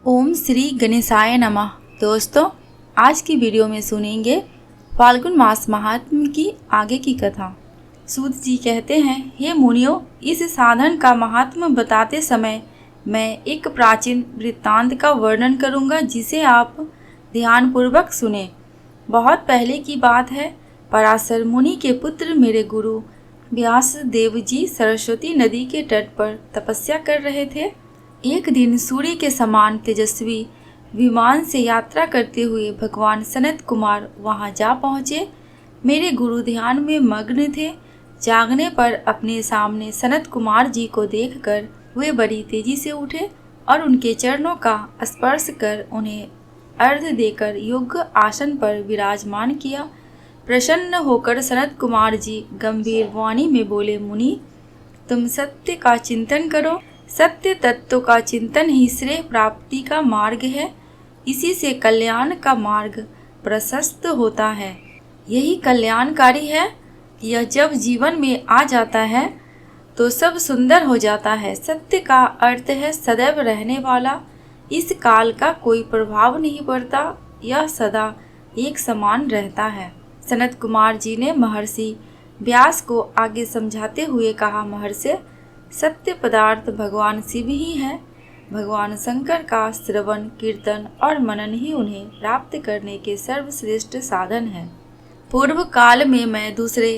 ओम श्री गणेशाय नमः। दोस्तों, आज की वीडियो में सुनेंगे फाल्गुन मास महात्म्य की आगे की कथा। सूत जी कहते हैं, हे मुनियों, इस साधन का महात्म्य बताते समय मैं एक प्राचीन वृत्तांत का वर्णन करूंगा, जिसे आप ध्यानपूर्वक सुने। बहुत पहले की बात है। पराशर मुनि के पुत्र मेरे गुरु व्यास देव जी सरस्वती नदी के तट पर तपस्या कर रहे थे। एक दिन सूर्य के समान तेजस्वी विमान से यात्रा करते हुए भगवान सनत कुमार वहां जा पहुँचे। मेरे गुरु ध्यान में मग्न थे। जागने पर अपने सामने सनत कुमार जी को देखकर वे बड़ी तेजी से उठे और उनके चरणों का स्पर्श कर उन्हें अर्घ्य देकर योग्य आसन पर विराजमान किया। प्रसन्न होकर सनत कुमार जी गंभीर वाणी में बोले, मुनि, तुम सत्य का चिंतन करो। सत्य तत्व का चिंतन ही श्रेय प्राप्ति का मार्ग है। इसी से कल्याण का मार्ग प्रशस्त होता है। यही कल्याणकारी है। यह जब जीवन में आ जाता है तो सब सुंदर हो जाता है। सत्य का अर्थ है सदैव रहने वाला। इस काल का कोई प्रभाव नहीं पड़ता। यह सदा एक समान रहता है। सनत कुमार जी ने महर्षि व्यास को आगे समझाते हुए कहा, महर्षि, सत्य पदार्थ भगवान शिव ही है। भगवान शंकर का श्रवण, कीर्तन और मनन ही उन्हें प्राप्त करने के सर्वश्रेष्ठ साधन है। पूर्व काल में मैं दूसरे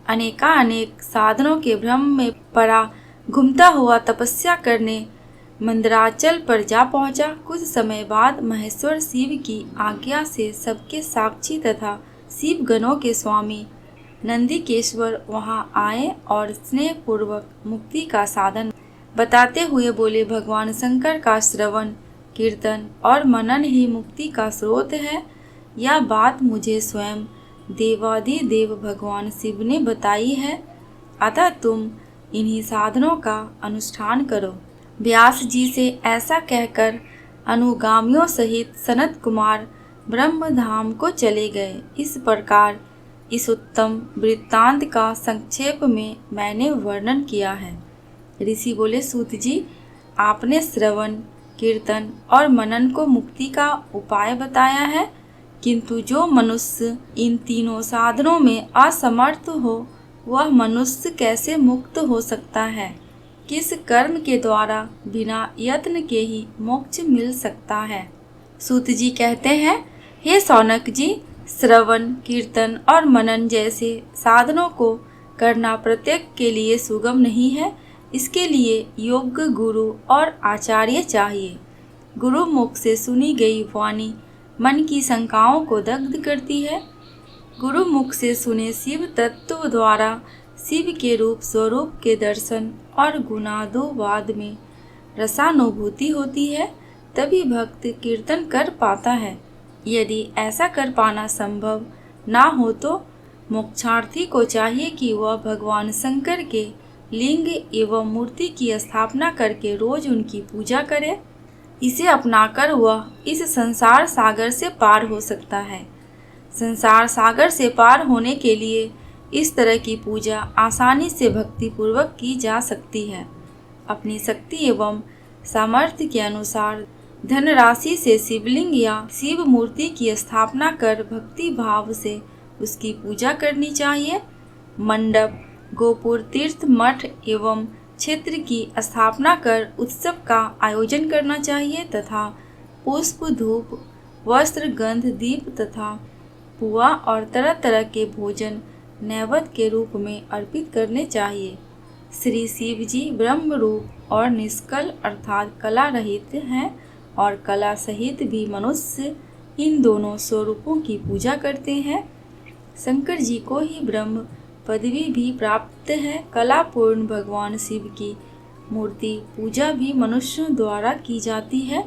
अनेक साधनों के भ्रम में पड़ा घूमता हुआ तपस्या करने मंदराचल पर जा पहुंचा। कुछ समय बाद महेश्वर शिव की आज्ञा से सबके साक्षी तथा शिव गणों के स्वामी नंदीकेश्वर वहां आए और स्नेह पूर्वक मुक्ति का साधन बताते हुए बोले, भगवान शंकर का श्रवण, कीर्तन और मनन ही मुक्ति का स्रोत है। यह बात मुझे स्वयं देवादिदेव भगवान शिव ने बताई है। अतः तुम इन्हीं साधनों का अनुष्ठान करो। व्यास जी से ऐसा कहकर अनुगामियों सहित सनत कुमार ब्रह्मधाम को चले गए। इस प्रकार इस उत्तम वृत्तांत का संक्षेप में मैंने वर्णन किया है। ऋषि बोले, सूत जी, आपने श्रवण, कीर्तन और मनन को मुक्ति का उपाय बताया है, किंतु जो मनुष्य इन तीनों साधनों में असमर्थ हो, वह मनुष्य कैसे मुक्त हो सकता है? किस कर्म के द्वारा बिना यत्न के ही मोक्ष मिल सकता है? सूत जी कहते हैं, हे शौनक जी, श्रवण, कीर्तन और मनन जैसे साधनों को करना प्रत्येक के लिए सुगम नहीं है। इसके लिए योग्य गुरु और आचार्य चाहिए। गुरु मुख से सुनी गई वाणी मन की शंकाओं को दग्ध करती है। गुरु मुख से सुने शिव तत्व द्वारा शिव के रूप स्वरूप के दर्शन और गुणादोवाद में रसानुभूति होती है। तभी भक्त कीर्तन कर पाता है। यदि ऐसा कर पाना संभव ना हो तो मोक्षार्थी को चाहिए कि वह भगवान शंकर के लिंग एवं मूर्ति की स्थापना करके रोज उनकी पूजा करे। इसे अपनाकर वह इस संसार सागर से पार हो सकता है। संसार सागर से पार होने के लिए इस तरह की पूजा आसानी से भक्ति पूर्वक की जा सकती है। अपनी शक्ति एवं सामर्थ्य के अनुसार धनराशि से शिवलिंग या शिव मूर्ति की स्थापना कर भक्ति भाव से उसकी पूजा करनी चाहिए। मंडप, गोपुर, तीर्थ, मठ एवं क्षेत्र की स्थापना कर उत्सव का आयोजन करना चाहिए तथा पुष्प, धूप, वस्त्र, गंध, दीप तथा पुआ और तरह तरह के भोजन नैवेद्य के रूप में अर्पित करने चाहिए। श्री शिव जी ब्रह्म रूप और निष्कल अर्थात कला रहित हैं और कला सहित भी मनुष्य इन दोनों स्वरूपों की पूजा करते हैं। शंकर जी को ही ब्रह्म पदवी भी प्राप्त है। कलापूर्ण भगवान शिव की मूर्ति पूजा भी मनुष्यों द्वारा की जाती है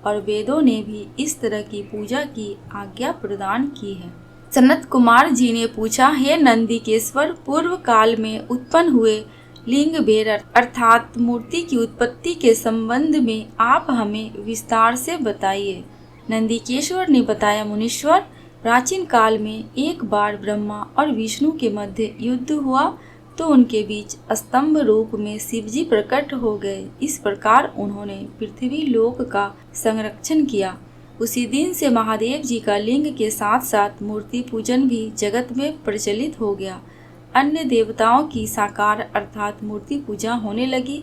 और वेदों ने भी इस तरह की पूजा की आज्ञा प्रदान की है। सनत कुमार जी ने पूछा, हे नंदीकेश्वर, पूर्व काल में उत्पन्न हुए लिंग भेद अर्थात मूर्ति की उत्पत्ति के संबंध में आप हमें विस्तार से बताइए। नंदीकेश्वर ने बताया, मुनीश्वर, प्राचीन काल में एक बार ब्रह्मा और विष्णु के मध्य युद्ध हुआ। तो उनके बीच स्तंभ रूप में शिवजी प्रकट हो गए। इस प्रकार उन्होंने पृथ्वी लोक का संरक्षण किया। उसी दिन से महादेव जी का लिंग के साथ साथ मूर्ति पूजन भी जगत में प्रचलित हो गया। अन्य देवताओं की साकार अर्थात मूर्ति पूजा होने लगी,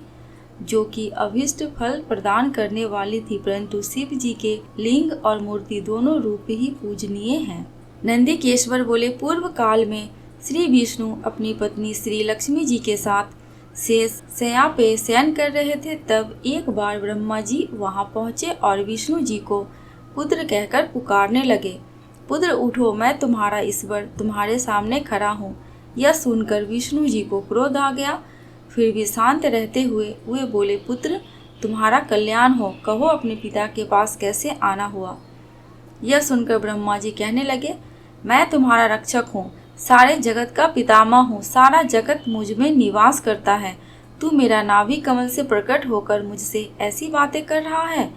जो कि अभीष्ट फल प्रदान करने वाली थी, परंतु शिव जी के लिंग और मूर्ति दोनों रूप ही पूजनीय हैं। नंदीकेश्वर बोले, पूर्व काल में श्री विष्णु अपनी पत्नी श्री लक्ष्मी जी के साथ शेष शैया पे शयन कर रहे थे। तब एक बार ब्रह्मा जी वहां पहुंचे और विष्णु जी को पुत्र कहकर पुकारने लगे। पुत्र उठो, मैं तुम्हारा ईश्वर तुम्हारे सामने खड़ा हूँ। यह सुनकर विष्णु जी को क्रोध आ गया। फिर भी शांत रहते हुए वे बोले, पुत्र तुम्हारा कल्याण हो, कहो अपने पिता के पास कैसे आना हुआ। यह सुनकर ब्रह्मा जी कहने लगे, मैं तुम्हारा रक्षक हूँ, सारे जगत का पितामह हूँ, सारा जगत मुझ में निवास करता है। तू मेरा नाभि कमल से प्रकट होकर मुझसे ऐसी बातें कर रहा है।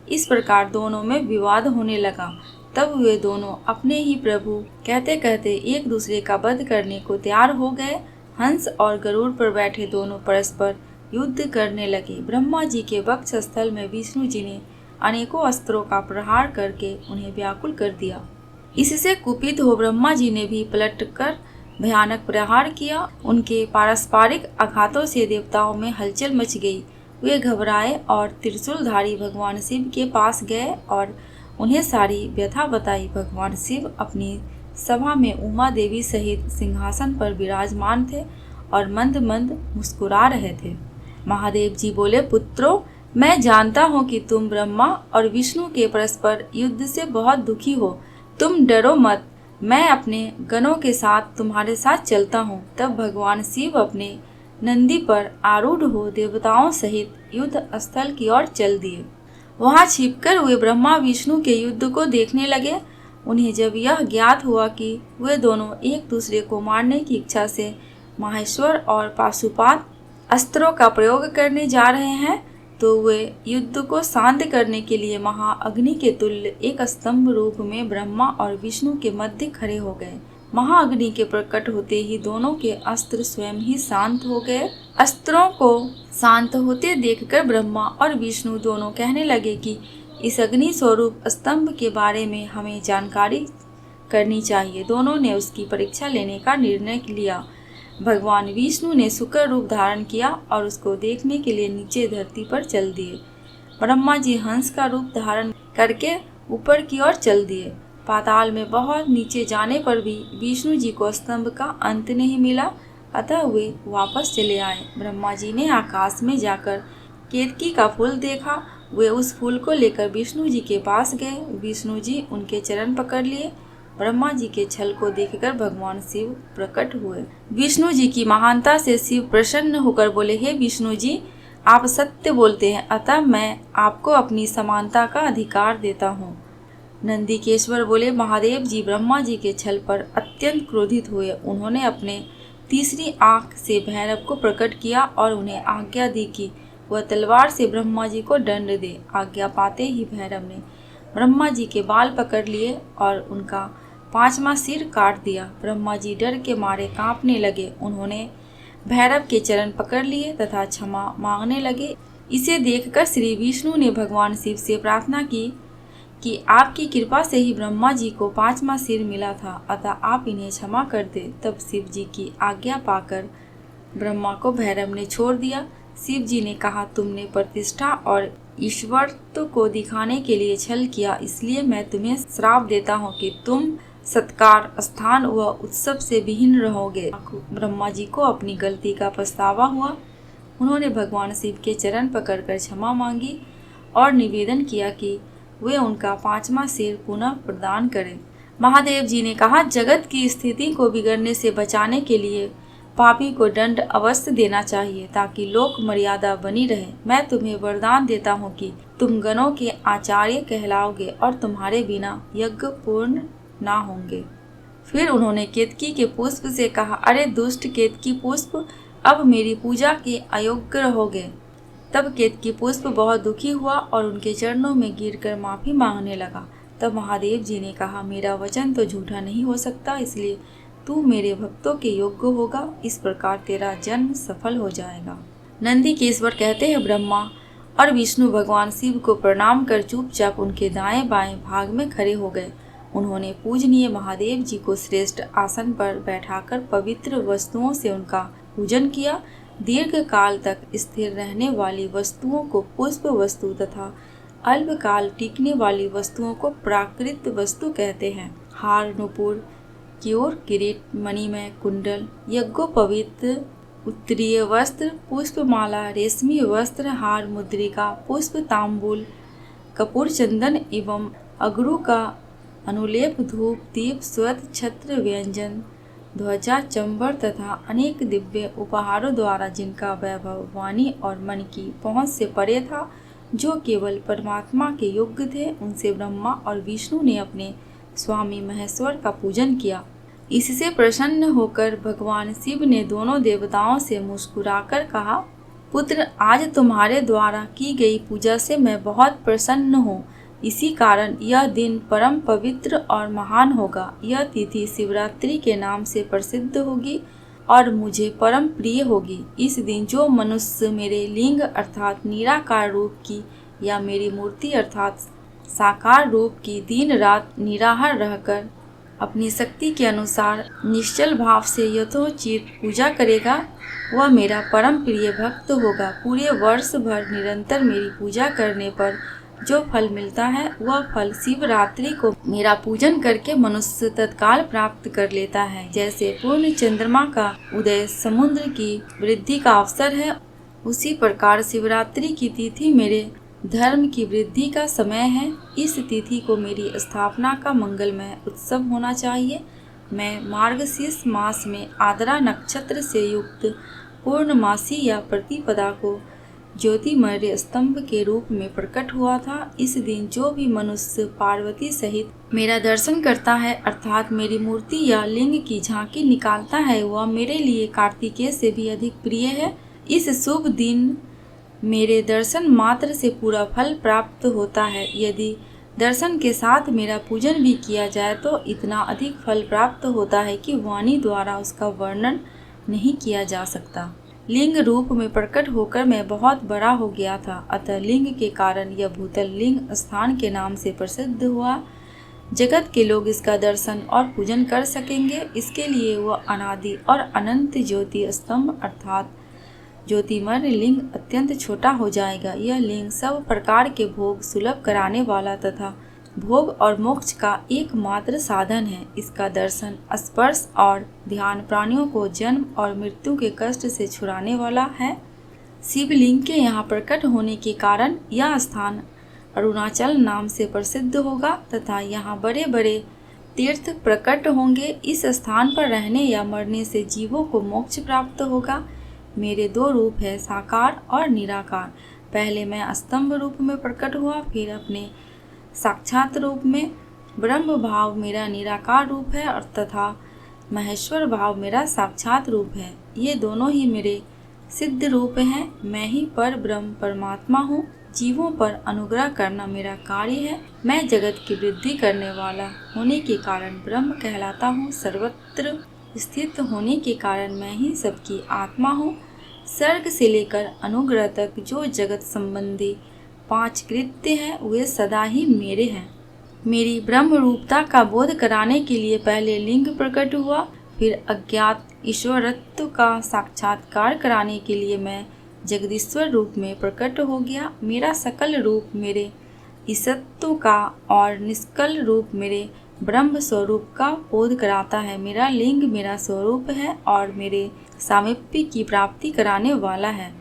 इस प्रकार दोनों में विवाद होने लगा। तब वे दोनों अपने ही प्रभु कहते कहते एक दूसरे का वध करने को तैयार हो गए। हंस और गरुड़ पर बैठे दोनों परस्पर युद्ध करने लगे। ब्रह्मा जी के वक्ष स्थल में विष्णु जी ने अनेकों अस्त्रों का प्रहार करके उन्हें व्याकुल कर दिया। इससे कुपित हो ब्रह्मा जी ने भी पलटकर भयानक प्रहार किया। उनके पारस्परिक आघातों से देवताओं में हलचल मच गई। वे घबराए और त्रिशूलधारी भगवान शिव के पास गए और उन्हें सारी व्यथा बताई। भगवान शिव अपनी सभा में उमा देवी सहित सिंहासन पर विराजमान थे और मंद मंद मुस्कुरा रहे थे। महादेव जी बोले, पुत्रों मैं जानता हूँ कि तुम ब्रह्मा और विष्णु के परस्पर युद्ध से बहुत दुखी हो। तुम डरो मत, मैं अपने गणों के साथ तुम्हारे साथ चलता हूँ। तब भगवान शिव अपने नंदी पर आरूढ़ हो देवताओं सहित युद्ध स्थल की ओर चल दिए। वहां छिपकर वे ब्रह्मा विष्णु के युद्ध को देखने लगे। उन्हें जब यह ज्ञात हुआ कि वे दोनों एक दूसरे को मारने की इच्छा से माहेश्वर और पाशुपात अस्त्रों का प्रयोग करने जा रहे हैं, तो वे युद्ध को शांत करने के लिए महाअग्नि के तुल्य एक स्तंभ रूप में ब्रह्मा और विष्णु के मध्य खड़े हो गए। महाअग्नि के प्रकट होते ही दोनों के अस्त्र स्वयं ही शांत हो गए। अस्त्रों को शांत होते देखकर ब्रह्मा और विष्णु दोनों कहने लगे कि इस अग्नि स्वरूप स्तंभ के बारे में हमें जानकारी करनी चाहिए। दोनों ने उसकी परीक्षा लेने का निर्णय लिया। भगवान विष्णु ने शुक्र रूप धारण किया और उसको देखने के लिए नीचे धरती पर चल दिए। ब्रह्मा जी हंस का रूप धारण करके ऊपर की ओर चल दिए। पाताल में बहुत नीचे जाने पर भी विष्णु जी को स्तंभ का अंत नहीं मिला, अतः वे वापस चले आए। ब्रह्मा जी ने आकाश में जाकर केतकी का फूल देखा। वे उस फूल को लेकर विष्णु जी के पास गए। विष्णु जी उनके चरण पकड़ लिए। ब्रह्मा जी के छल को देखकर भगवान शिव प्रकट हुए। विष्णु जी की महानता से शिव प्रसन्न होकर बोले, हे विष्णु जी, आप सत्य बोलते हैं, अतः मैं आपको अपनी समानता का अधिकार देता हूँ। नंदीकेश्वर बोले, महादेव जी ब्रह्मा जी के छल पर अत्यंत क्रोधित हुए। उन्होंने अपने तीसरी आंख से भैरव को प्रकट किया और उन्हें आज्ञा दी कि वह तलवार से ब्रह्मा जी को दंड दे। आज्ञा पाते ही भैरव ने ब्रह्मा जी के बाल पकड़ लिए और उनका 5वां सिर काट दिया। ब्रह्मा जी डर के मारे कांपने लगे। उन्होंने भैरव के चरण पकड़ लिए तथा क्षमा मांगने लगे। इसे देखकर श्री विष्णु ने भगवान शिव से प्रार्थना की कि आपकी कृपा से ही ब्रह्मा जी को 5वां सिर मिला था, अतः आप इन्हें क्षमा कर दे। तब शिव जी की आज्ञा पाकर ब्रह्मा को भैरव ने छोड़ दिया। शिव जी ने कहा, तुमने प्रतिष्ठा और ईश्वरत्व को दिखाने के लिए छल किया, इसलिए मैं तुम्हें श्राप देता हूँ कि तुम सत्कार, स्थान व उत्सव से विहीन रहोगे। ब्रह्मा जी को अपनी गलती का पछतावा हुआ। उन्होंने भगवान शिव के चरण पकड़कर क्षमा मांगी और निवेदन किया कि वे उनका 5वां सिर पुनः प्रदान करें। महादेव जी ने कहा, जगत की स्थिति को बिगड़ने से बचाने के लिए पापी को दंड अवश्य देना चाहिए ताकि लोक मर्यादा बनी रहे। मैं तुम्हें वरदान देता हूँ कि तुम गणों के आचार्य कहलाओगे और तुम्हारे बिना यज्ञ पूर्ण ना होंगे। फिर उन्होंने केतकी के पुष्प से कहा, अरे दुष्ट केतकी पुष्प, अब मेरी पूजा के अयोग्य रहोगे। तब केतकी पुष्प बहुत दुखी हुआ और उनके चरणों में गिरकर माफी मांगने लगा। तब महादेव जी ने कहा, मेरा वचन तो झूठा नहीं हो सकता, इसलिए तू मेरे भक्तों के योग्य होगा, इस प्रकार तेरा जन्म सफल हो जाएगा। नंदिकेश्वर कहते हैं ब्रह्मा और विष्णु भगवान शिव को प्रणाम कर चुपचाप उनके दाएं बाएं भाग में खड़े हो गए। उन्होंने पूजनीय महादेव जी को श्रेष्ठ आसन पर बैठाकर पवित्र वस्तुओं से उनका पूजन किया। दीर्घ काल तक स्थिर रहने वाली वस्तुओं को पुष्प वस्तु तथा अल्पकाल टिकने वाली वस्तुओं को प्राकृत वस्तु कहते हैं। हार, नुपुर, क्योर, किरीट, मणिमय कुंडल, यज्ञोपवीत उत्तरीय वस्त्र, पुष्पमाला, रेशमी वस्त्र, हार, मुद्रिका, पुष्प, तांबूल, कपूर, चंदन एवं अगरू का अनुलेप, धूप, दीप, स्वत, छत्र, व्यंजन, ध्वजा, चंबर तथा अनेक दिव्य उपहारों द्वारा जिनका वैभव वाणी और मन की पहुंच से परे था, जो केवल परमात्मा के योग्य थे, उनसे ब्रह्मा और विष्णु ने अपने स्वामी महेश्वर का पूजन किया। इससे प्रसन्न होकर भगवान शिव ने दोनों देवताओं से मुस्कुराकर कहा, पुत्र, आज तुम्हारे द्वारा की गई पूजा से मैं बहुत प्रसन्न हूँ। इसी कारण यह दिन परम पवित्र और महान होगा। यह तिथि शिवरात्रि के नाम से प्रसिद्ध होगी और मुझे परम प्रिय होगी। इस दिन जो मनुष्य मेरे लिंग अर्थात निराकार रूप की या मेरी मूर्ति अर्थात साकार रूप की दिन रात निराहार रहकर अपनी शक्ति के अनुसार निश्चल भाव से यथोचित पूजा करेगा, वह मेरा परम प्रिय भक्त होगा। पूरे वर्ष भर निरंतर मेरी पूजा करने पर जो फल मिलता है, वह फल शिवरात्रि को मेरा पूजन करके मनुष्य तत्काल प्राप्त कर लेता है। जैसे पूर्ण चंद्रमा का उदय समुद्र की वृद्धि का अवसर है, उसी प्रकार शिवरात्रि की तिथि मेरे धर्म की वृद्धि का समय है। इस तिथि को मेरी स्थापना का मंगलमय उत्सव होना चाहिए। मैं मार्गशीर्ष मास में आद्रा नक्षत्र से युक्त पूर्णमासी या प्रतिपदा को ज्योतिमय स्तंभ के रूप में प्रकट हुआ था। इस दिन जो भी मनुष्य पार्वती सहित मेरा दर्शन करता है अर्थात मेरी मूर्ति या लिंग की झांकी निकालता है, वह मेरे लिए कार्तिकेय से भी अधिक प्रिय है। इस शुभ दिन मेरे दर्शन मात्र से पूरा फल प्राप्त होता है। यदि दर्शन के साथ मेरा पूजन भी किया जाए तो इतना अधिक फल प्राप्त होता है कि वाणी द्वारा उसका वर्णन नहीं किया जा सकता। लिंग रूप में प्रकट होकर मैं बहुत बड़ा हो गया था, अतः लिंग के कारण यह भूतल लिंग स्थान के नाम से प्रसिद्ध हुआ। जगत के लोग इसका दर्शन और पूजन कर सकेंगे। इसके लिए वह अनादि और अनंत ज्योति स्तंभ अर्थात ज्योतिमय लिंग अत्यंत छोटा हो जाएगा। यह लिंग सब प्रकार के भोग सुलभ कराने वाला तथा भोग और मोक्ष का एकमात्र साधन है। इसका दर्शन, स्पर्श और ध्यान प्राणियों को जन्म और मृत्यु के कष्ट से छुड़ाने वाला है। शिवलिंग के यहाँ प्रकट होने के कारण यह स्थान अरुणाचल नाम से प्रसिद्ध होगा तथा यहाँ बड़े बड़े तीर्थ प्रकट होंगे। इस स्थान पर रहने या मरने से जीवों को मोक्ष प्राप्त होगा। मेरे दो रूप है, साकार और निराकार। पहले मैं स्तंभ रूप में प्रकट हुआ, फिर अपने साक्षात रूप में। ब्रह्म भाव मेरा निराकार रूप है और तथा महेश्वर भाव मेरा साक्षात रूप है। ये दोनों ही मेरे सिद्ध रूप हैं। मैं ही पर ब्रह्म परमात्मा हूँ। जीवों पर अनुग्रह करना मेरा कार्य है। मैं जगत की वृद्धि करने वाला होने के कारण ब्रह्म कहलाता हूँ। सर्वत्र स्थित होने के कारण मैं ही सबकी आत्मा हूँ। सर्ग से लेकर अनुग्रह तक जो जगत संबंधी 5 कृत्य हैं वे सदा ही मेरे हैं। मेरी ब्रह्म रूपता का बोध कराने के लिए पहले लिंग प्रकट हुआ, फिर अज्ञात ईश्वरत्व का साक्षात्कार कराने के लिए मैं जगदीश्वर रूप में प्रकट हो गया। मेरा सकल रूप मेरे ईसत्व का और निष्कल रूप मेरे ब्रह्म स्वरूप का बोध कराता है। मेरा लिंग मेरा स्वरूप है और मेरे सामीप्य की प्राप्ति कराने वाला है।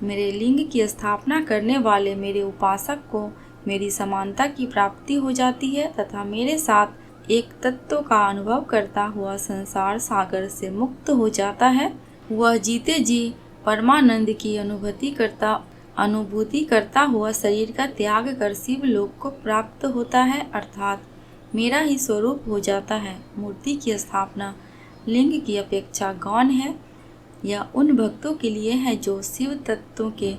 मेरे लिंग की स्थापना करने वाले मेरे उपासक को मेरी समानता की प्राप्ति हो जाती है तथा मेरे साथ एक तत्व का अनुभव करता हुआ संसार सागर से मुक्त हो जाता है। वह जीते जी परमानंद की अनुभूति करता हुआ शरीर का त्याग कर शिव लोक को प्राप्त होता है अर्थात मेरा ही स्वरूप हो जाता है। मूर्ति की स्थापना लिंग की अपेक्षा गौण है। यह उन भक्तों के लिए है जो शिव तत्वों के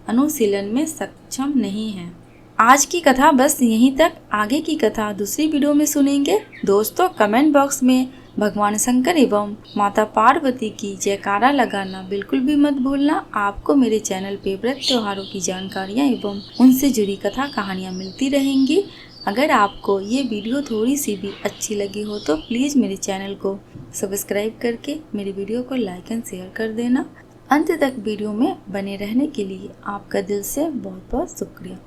अनुशीलन में सक्षम नहीं है। आज की कथा बस यहीं तक। आगे की कथा दूसरी वीडियो में सुनेंगे। दोस्तों कमेंट बॉक्स में भगवान शंकर एवं माता पार्वती की जयकारा लगाना बिल्कुल भी मत भूलना। आपको मेरे चैनल पे व्रत त्योहारों की जानकारियाँ एवं उनसे जुड़ी कथा कहानियाँ मिलती रहेंगी। अगर आपको ये वीडियो थोड़ी सी भी अच्छी लगी हो तो प्लीज़ मेरे चैनल को सब्सक्राइब करके मेरे वीडियो को लाइक एंड शेयर कर देना। अंत तक वीडियो में बने रहने के लिए आपका दिल से बहुत बहुत शुक्रिया।